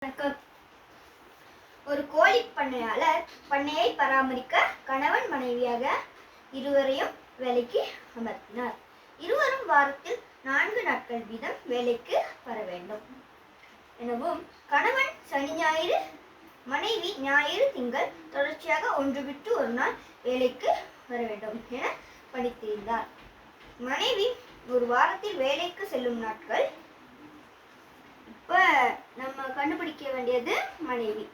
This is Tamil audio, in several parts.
வணக்கம். ஒரு கோழி பண்ணையாளர் பண்ணையை பராமரிக்க கணவன் மனைவியாக இருவரையும் வேலைக்கு அமர்த்தினார். இருவரும் வாரத்தில் 4 நாட்கள் வீதம் வேலைக்கு வர வேண்டும் எனவும், கணவன் சனி ஞாயிறு, மனைவி ஞாயிறு திங்கள் தொடர்ச்சியாக ஒன்று விட்டு ஒரு நாள் வேலைக்கு வர வேண்டும் என பணித்திருந்தார். மனைவி ஒரு வாரத்தில் வேலைக்கு செல்லும் நாட்கள். இப்ப நம்ம கண்டுபிடிக்க வேண்டியது மனைவி.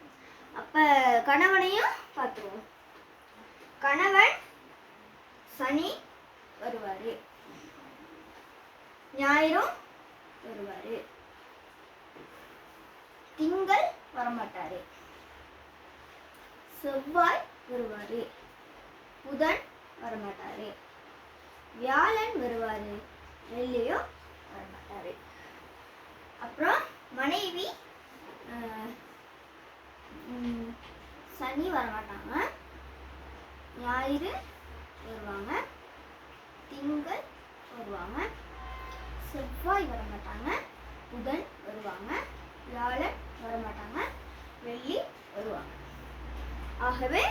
அப்ப கணவனையும் பார்த்துருவோம். கணவன் சனி வருவாரு, ஞாயிறும் வருவாரு, திங்கள் வரமாட்டாரு, செவ்வாய் வருவாரு, புதன் வரமாட்டாரு, வியாழன் வருவாரு, வெள்ளியும் வரமாட்டாரு. அப்புறம் மனைவி சனி வரமாட்டாங்க, ஞாயிறு வருவாங்க, திங்கள் வருவாங்க, செவ்வாய் வரமாட்டாங்க, புதன் வருவாங்க, வியாழன் வரமாட்டாங்க, வெள்ளி வருவாங்க. ஆகவே